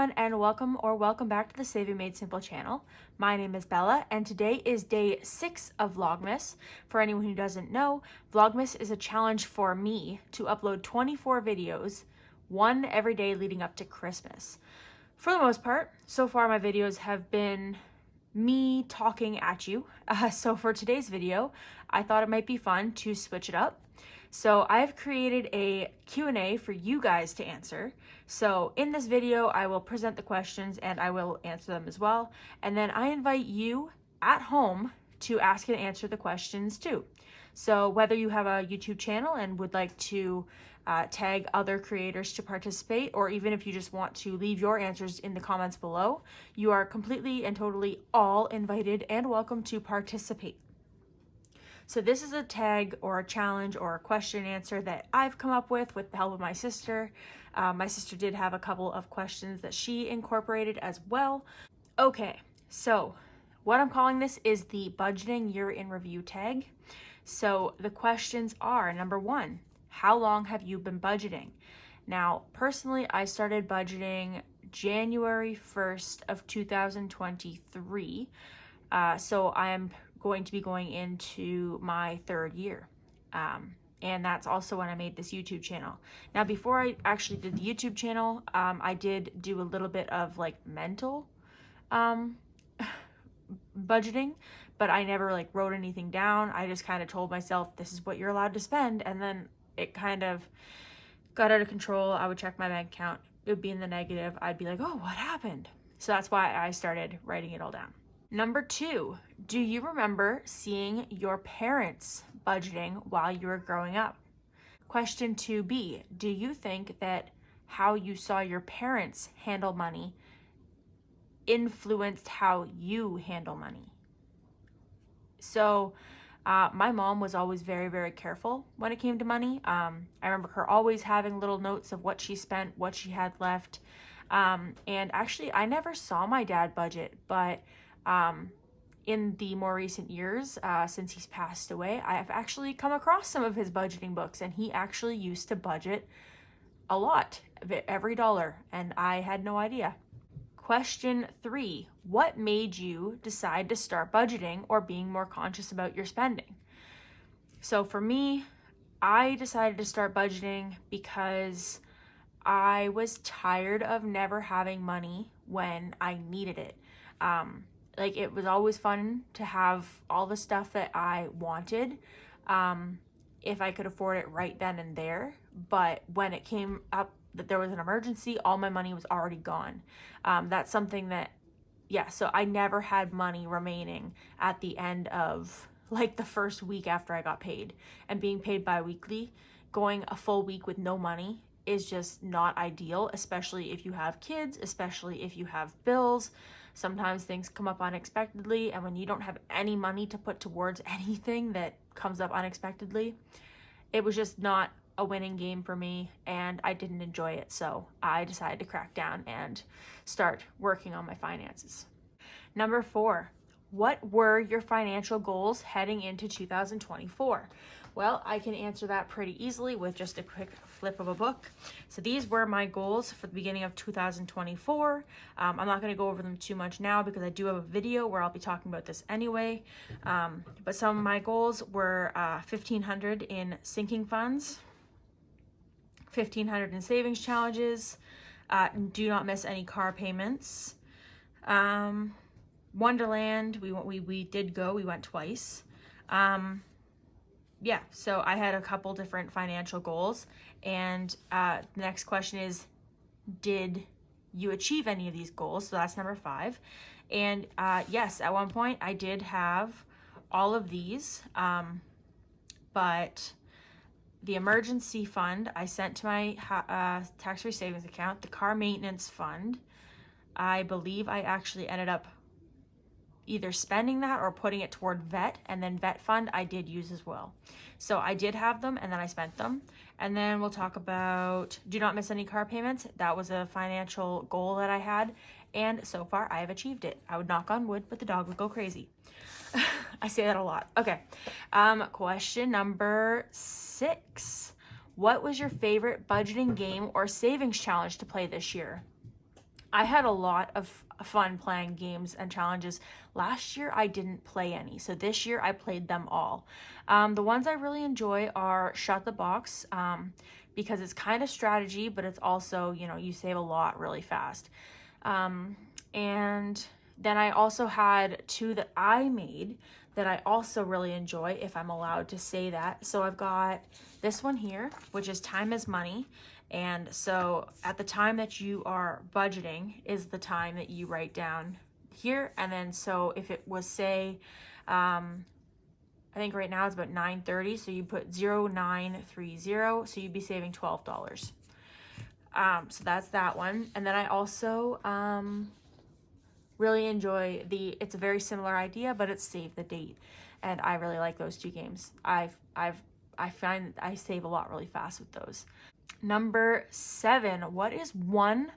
everyone, and welcome back to the Saving Made Simple channel. My name is Bella, and today is day 6 of Vlogmas. For anyone who doesn't know, Vlogmas is a challenge for me to upload 24 videos, one every day leading up to Christmas. For the most part, so far my videos have been me talking at you. So for today's video, I thought it might be fun to switch it up. So I've created a Q&A for you guys to answer. So in this video, I will present the questions and I will answer them as well. And then I invite you at home to ask and answer the questions too. So whether you have a YouTube channel and would like to tag other creators to participate, or even if you just want to leave your answers in the comments below, you are completely and totally all invited and welcome to participate. So this is a tag or a challenge or a question and answer that I've come up with the help of my sister. My sister did have a couple of questions that she incorporated as well. Okay, so what I'm calling this is the budgeting year in review tag. So the questions are, number 1, how long have you been budgeting? Now, personally, I started budgeting January 1st of 2023. So I am going to be going into my 3rd year. And that's also when I made this YouTube channel. Now, before I actually did the YouTube channel, I did do a little bit of like mental budgeting, but I never like wrote anything down. I just kind of told myself, this is what you're allowed to spend. And then it kind of got out of control. I would check my bank account. It would be in the negative. I'd be like, oh, what happened? So that's why I started writing it all down. Number 2, do you remember seeing your parents budgeting while you were growing up? Question 2B, do you think that how you saw your parents handle money influenced how you handle money? So my mom was always very, very careful when it came to money. I remember her always having little notes of what she spent, what she had left. And actually, I never saw my dad budget, but in the more recent years, since he's passed away, I have actually come across some of his budgeting books, and he actually used to budget a lot, every dollar, and I had no idea. Question 3, what made you decide to start budgeting or being more conscious about your spending? So for me, I decided to start budgeting because I was tired of never having money when I needed it. Like, it was always fun to have all the stuff that I wanted, if I could afford it right then and there. But when it came up that there was an emergency, all my money was already gone. That's something that, so I never had money remaining at the end of like the first week after I got paid. And being paid bi-weekly, going a full week with no money is just not ideal, especially if you have kids, especially if you have bills. Sometimes things come up unexpectedly, and when you don't have any money to put towards anything that comes up unexpectedly, it was just not a winning game for me, and I didn't enjoy it. So I decided to crack down and start working on my finances. Number 4, what were your financial goals heading into 2024? Well, I can answer that pretty easily with just a quick flip of a book. So these were my goals for the beginning of 2024. I'm not going to go over them too much now because I do have a video where I'll be talking about this anyway. But some of my goals were $1,500 in sinking funds, $1,500 in savings challenges, do not miss any car payments, Wonderland, we did go, we went twice. So I had a couple different financial goals, and the next question is, did you achieve any of these goals? So that's number 5. And yes, at one point I did have all of these, but the emergency fund I sent to my tax-free savings account. The car maintenance fund, I believe I actually ended up either spending that or putting it toward vet, and then vet fund I did use as well. So I did have them, and then I spent them. And then we'll talk about do not miss any car payments. That was a financial goal that I had, and so far I have achieved it. I would knock on wood, but the dog would go crazy. I say that a lot. Okay. Question number 6. What was your favorite budgeting game or savings challenge to play this year? I had a lot of fun playing games and challenges. Last year, I didn't play any. So this year, I played them all. The ones I really enjoy are Shut the Box, because it's kind of strategy, but it's also, you know, you save a lot really fast. And then I also had two that I made that I also really enjoy, if I'm allowed to say that. So I've got this one here, which is Time is Money. And so at the time that you are budgeting is the time that you write down here. And then so if it was, say, I think right now it's about 9:30, so you put 0930, so you'd be saving $12. So that's that one. And then I also really enjoy it's a very similar idea, but it's Save the Date. And I really like those two games. I find I save a lot really fast with those. Number 7, what is one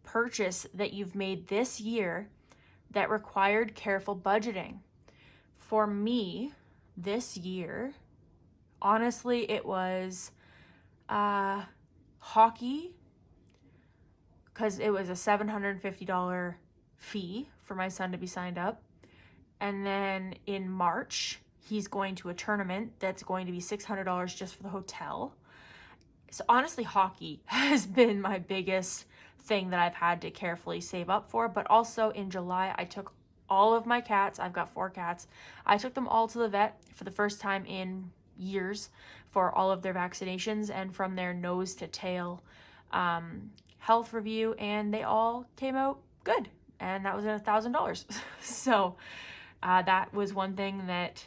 purchase that you've made this year that required careful budgeting? For me, this year, honestly, it was hockey, because it was a $750 fee for my son to be signed up. And then in March, he's going to a tournament that's going to be $600 just for the hotel. So honestly, hockey has been my biggest thing that I've had to carefully save up for. But also in July, I took all of my cats. I've got 4 cats. I took them all to the vet for the first time in years for all of their vaccinations and from their nose to tail health review, and they all came out good. And that was $1,000. So that was one thing that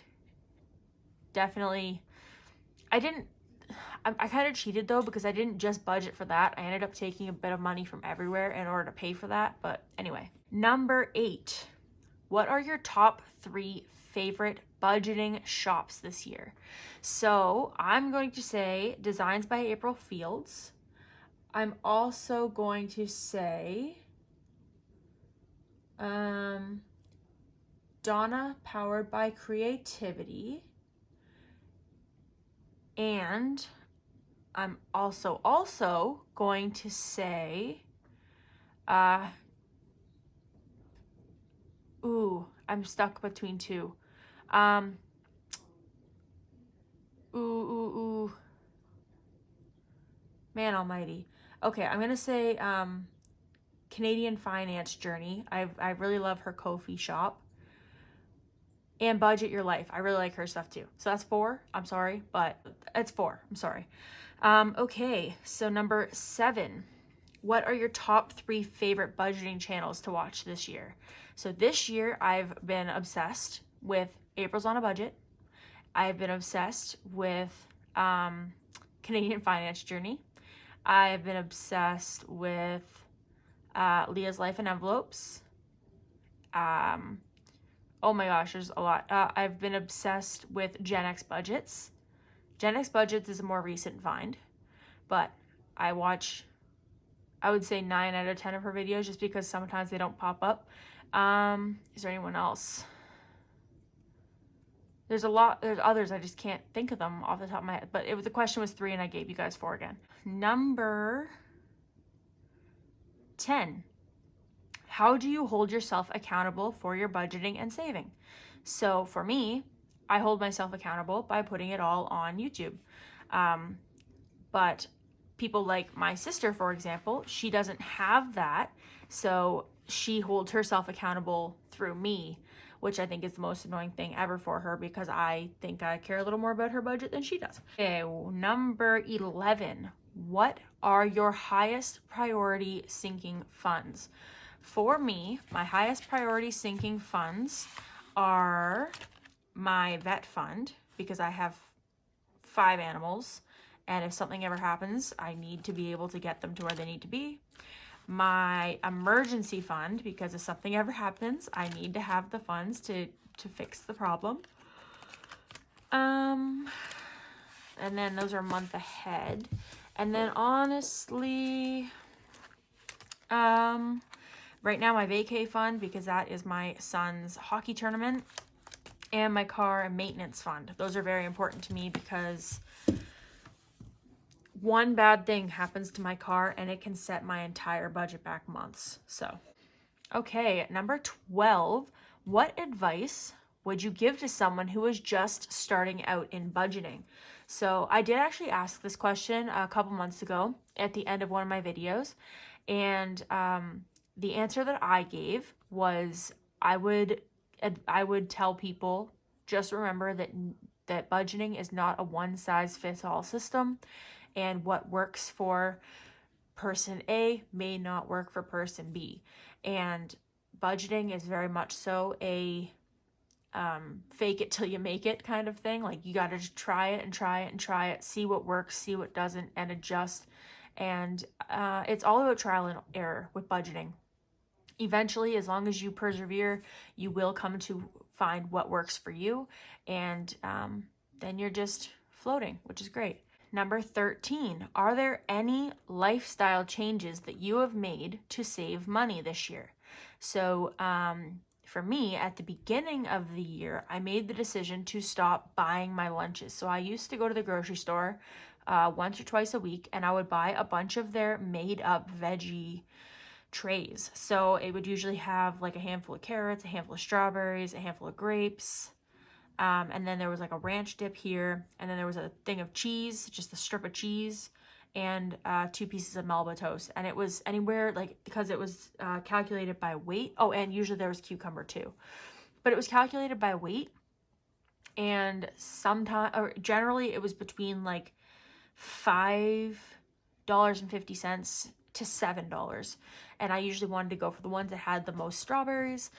definitely I kind of cheated though, because I didn't just budget for that. I ended up taking a bit of money from everywhere in order to pay for that. But anyway, number 8, what are your top 3 favorite budgeting shops this year? So I'm going to say Designs by April Fields. I'm also going to say Donna, Powered by Creativity. And I'm also going to say, I'm stuck between 2. Man almighty. Okay, I'm gonna say Canadian Finance Journey. I really love her Ko-fi shop. And Budget Your Life. I really like her stuff too. So that's 4. I'm sorry, but it's 4. I'm sorry. Okay, so number 7. What are your top 3 favorite budgeting channels to watch this year? So this year, I've been obsessed with April's on a Budget. I've been obsessed with Canadian Finance Journey. I've been obsessed with Leah's Life in Envelopes. Oh my gosh, there's a lot. I've been obsessed with Gen X Budgets. Gen X Budgets is a more recent find, but I watch, I would say 9 out of 10 of her videos just because sometimes they don't pop up. Is there anyone else? There's others, I just can't think of them off the top of my head, but the question was 3 and I gave you guys 4 again. Number 10. How do you hold yourself accountable for your budgeting and saving? So for me, I hold myself accountable by putting it all on YouTube. But people like my sister, for example, she doesn't have that. So she holds herself accountable through me, which I think is the most annoying thing ever for her because I think I care a little more about her budget than she does. Okay, number 11. What are your highest priority sinking funds? For me, my highest priority sinking funds are my vet fund, because I have 5 animals, and if something ever happens, I need to be able to get them to where they need to be. My emergency fund, because if something ever happens, I need to have the funds to fix the problem. And then those are a month ahead. And then honestly, right now my vacay fund, because that is my son's hockey tournament, and my car and maintenance fund. Those are very important to me because one bad thing happens to my car and it can set my entire budget back months. So, okay, number 12, what advice would you give to someone who is just starting out in budgeting? So I did actually ask this question a couple months ago at the end of one of my videos, and the answer that I gave was I would tell people, just remember that budgeting is not a one size fits all system, and what works for person A may not work for person B. And budgeting is very much so a fake it till you make it kind of thing. Like, you got to just try it and try it and try it, see what works, see what doesn't, and adjust. And it's all about trial and error with budgeting. Eventually, as long as you persevere, you will come to find what works for you, and then you're just floating, which is great. Number 13, are there any lifestyle changes that you have made to save money this year? So for me, at the beginning of the year, I made the decision to stop buying my lunches. So I used to go to the grocery store once or twice a week, and I would buy a bunch of their made up veggie trays. So it would usually have like a handful of carrots, a handful of strawberries, a handful of grapes, and then there was like a ranch dip here, and then there was a thing of cheese, just a strip of cheese, and 2 pieces of Melba toast. And it was anywhere, like, because it was calculated by weight. Oh, and usually there was cucumber too, but it was calculated by weight, and sometimes, or generally, it was between like $5.50 to $7. And I usually wanted to go for the ones that had the most strawberries,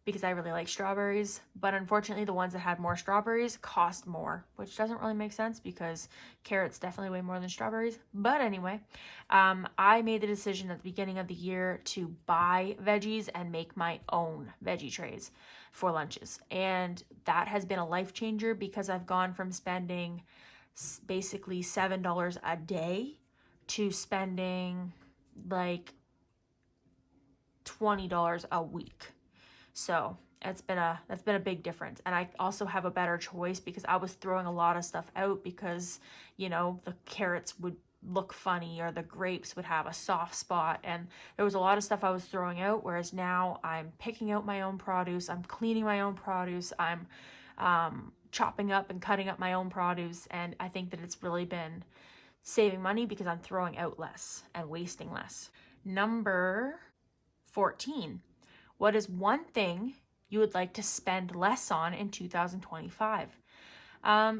because I really like strawberries. But unfortunately, the ones that had more strawberries cost more, which doesn't really make sense because carrots definitely weigh more than strawberries. But anyway, I made the decision at the beginning of the year to buy veggies and make my own veggie trays for lunches. And that has been a life changer, because I've gone from spending basically $7 a day to spending like $20 a week. So that's been a big difference. And I also have a better choice, because I was throwing a lot of stuff out because, you know, the carrots would look funny or the grapes would have a soft spot, and there was a lot of stuff I was throwing out, whereas now I'm picking out my own produce, I'm cleaning my own produce, I'm chopping up and cutting up my own produce, and I think that it's really been saving money because I'm throwing out less and wasting less. Number 14. What is one thing you would like to spend less on in 2025?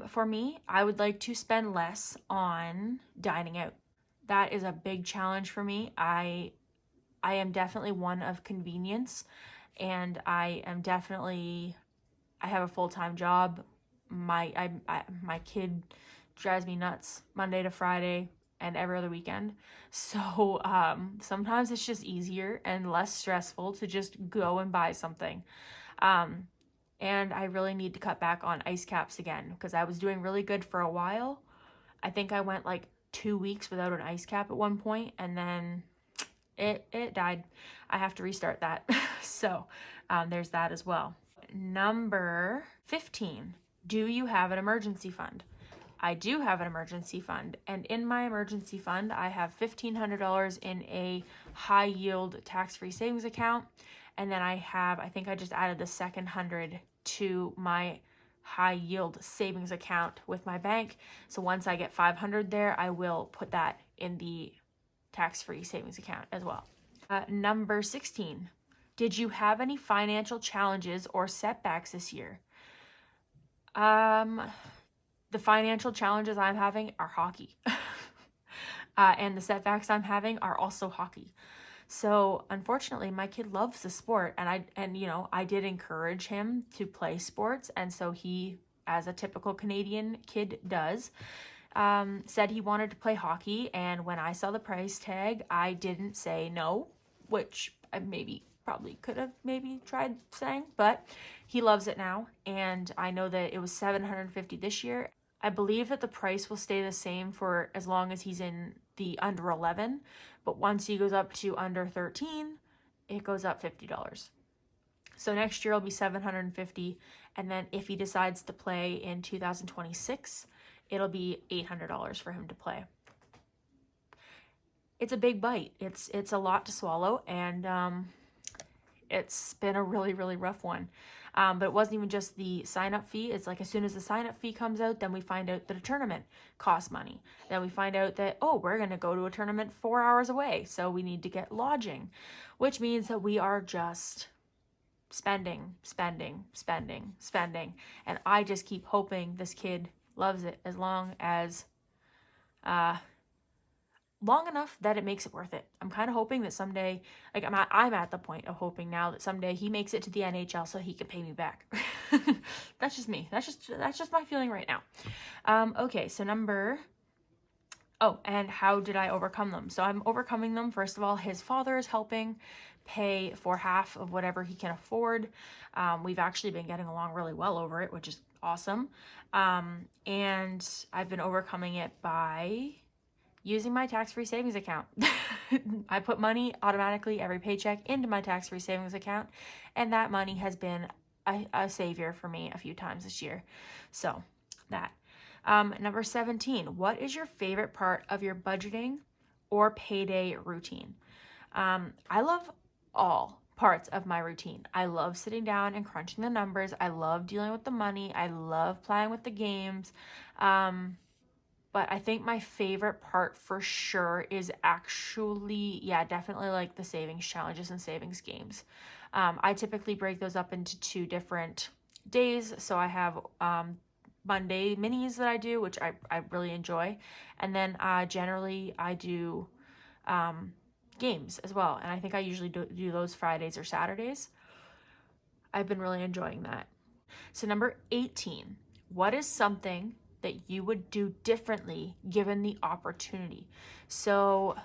For me, I would like to spend less on dining out. That is a big challenge for me. I am definitely one of convenience, and I have a full-time job. My kid drives me nuts Monday to Friday and every other weekend. So sometimes it's just easier and less stressful to just go and buy something. And I really need to cut back on ice caps again, because I was doing really good for a while. I think I went like 2 weeks without an ice cap at one point, and then it died. I have to restart that. So there's that as well. Number 15. Do you have an emergency fund? I do have an emergency fund, and in my emergency fund, I have $1,500 in a high yield tax-free savings account, and then I think I just added the second 100 to my high yield savings account with my bank. So once I get 500 there, I will put that in the tax-free savings account as well. Number 16. Did you have any financial challenges or setbacks this year? The financial challenges I'm having are hockey. And the setbacks I'm having are also hockey. So unfortunately, my kid loves the sport, and I did encourage him to play sports, and so he, as a typical Canadian kid does, said he wanted to play hockey. And when I saw the price tag, I didn't say no, which I probably could have tried saying, but he loves it now, and I know that it was $750 this year. I believe that the price will stay the same for as long as he's in the under 11, but once he goes up to under 13, it goes up $50. So next year it'll be $750, and then if he decides to play in 2026, it'll be $800 for him to play. It's a big bite. It's a lot to swallow, and it's been a really, really rough one. But it wasn't even just the sign-up fee. It's like as soon as the sign-up fee comes out, then we find out that a tournament costs money. Then we find out that, oh, we're going to go to a tournament 4 hours away, so we need to get lodging, which means that we are just spending, spending, spending, spending. And I just keep hoping this kid loves it as long enough that it makes it worth it. I'm kind of hoping that someday, like I'm at the point of hoping now that someday he makes it to the NHL so he can pay me back. That's just me. That's just my feeling right now. Okay, so and how did I overcome them? So I'm overcoming them. First of all, his father is helping pay for half of whatever he can afford. We've actually been getting along really well over it, which is awesome. And I've been overcoming it by using my tax-free savings account. I put money automatically every paycheck into my tax-free savings account, and that money has been a savior for me a few times this year. So that. Number 17, what is your favorite part of your budgeting or payday routine? I love all parts of my routine. I love sitting down and crunching the numbers. I love dealing with the money. I love playing with the games. But I think my favorite part for sure is actually, definitely like the savings challenges and savings games. I typically break those up into 2 different days. So I have Monday minis that I do, which I really enjoy. And then generally I do games as well. And I think I usually do those Fridays or Saturdays. I've been really enjoying that. So number 18, what is something that you would do differently given the opportunity? So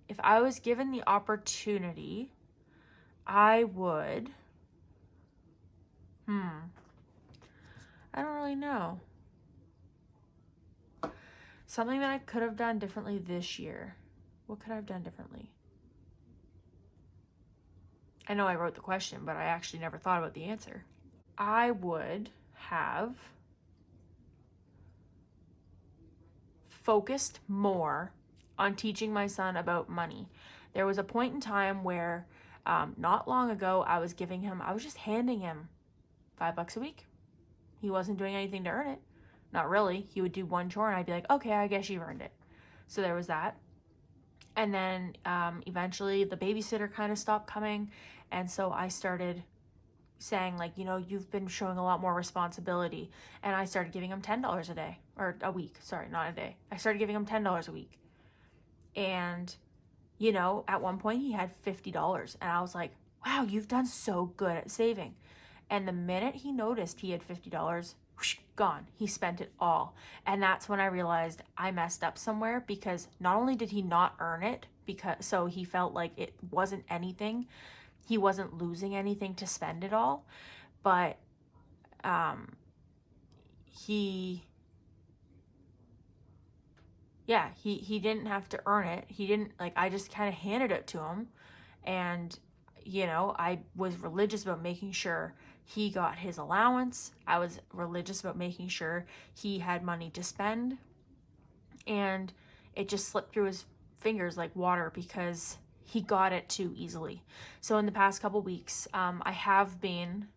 if I was given the opportunity, I would, I don't really know. Something that I could have done differently this year. What could I have done differently? I know I wrote the question, but I actually never thought about the answer. I would have focused more on teaching my son about money. There was a point in time where not long ago I was just handing him $5 a week. He wasn't doing anything to earn it. Not really. He would do one chore and I'd be like, okay, I guess you've earned it. So there was that. And then eventually the babysitter kind of stopped coming. And so I started saying like, you've been showing a lot more responsibility. And I started giving him $10 a day, or a week. Sorry, not a day. I started giving him $10 a week. And, at one point he had $50. And I was like, wow, you've done so good at saving. And the minute he noticed he had $50, whoosh, gone. He spent it all. And that's when I realized I messed up somewhere, because not only did he not earn it, so he felt like it wasn't anything, he wasn't losing anything to spend it all, but he didn't have to earn it. He didn't, like, I just kind of handed it to him. And, I was religious about making sure he got his allowance. I was religious about making sure he had money to spend. And it just slipped through his fingers like water because he got it too easily. So in the past couple weeks, I have been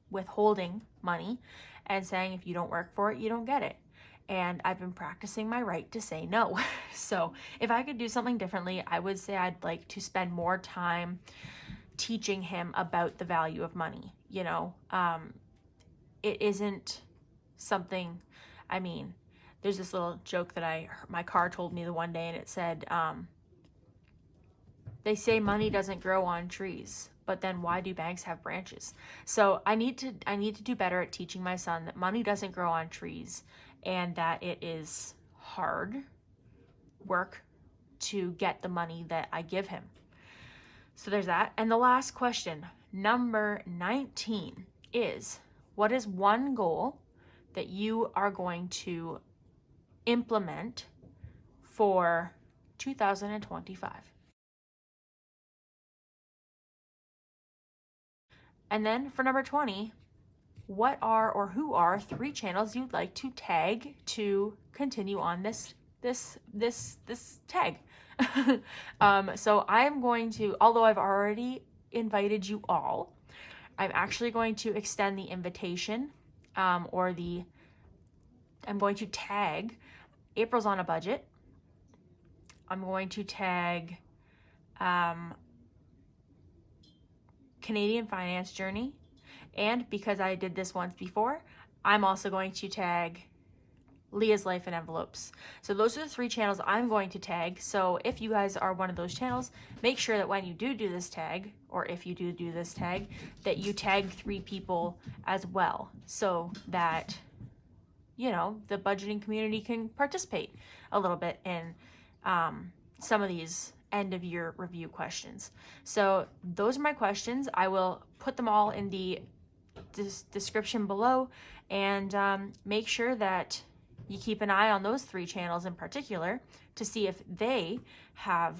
withholding money and saying, if you don't work for it, you don't get it. And I've been practicing my right to say no. So if I could do something differently, I would say I'd like to spend more time teaching him about the value of money. It isn't something, there's this little joke that my car told me the one day, and it said, they say money doesn't grow on trees, but then why do banks have branches? So I need to do better at teaching my son that money doesn't grow on trees, and that it is hard work to get the money that I give him. So there's that. And the last question, number 19, is what is one goal that you are going to implement for 2025? And then for number 20, what are or who are 3 channels you'd like to tag to continue on this tag. So I'm going to, although I've already invited you all, I'm actually going to extend the invitation, I'm going to tag April's on a Budget. I'm going to tag Canadian Finance Journey. And because I did this once before, I'm also going to tag Leah's Life in Envelopes. So those are the 3 channels I'm going to tag. So if you guys are one of those channels, make sure that when you do this tag, or if you do this tag, that you tag 3 people as well, so that, you know, the budgeting community can participate a little bit in some of these end of year review questions. So those are my questions. I will put them all in the description below, and make sure that you keep an eye on those 3 channels in particular to see if they have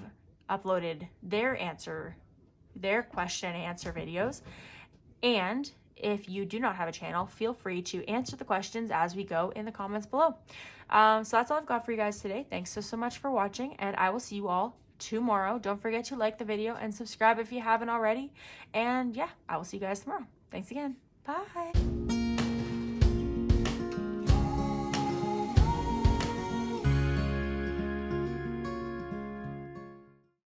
uploaded their question and answer videos. And if you do not have a channel, feel free to answer the questions as we go in the comments below. So that's all I've got for you guys today. Thanks so much for watching, and I will see you all tomorrow. Don't forget to like the video and subscribe if you haven't already. And yeah, I will see you guys tomorrow. Thanks again. Bye.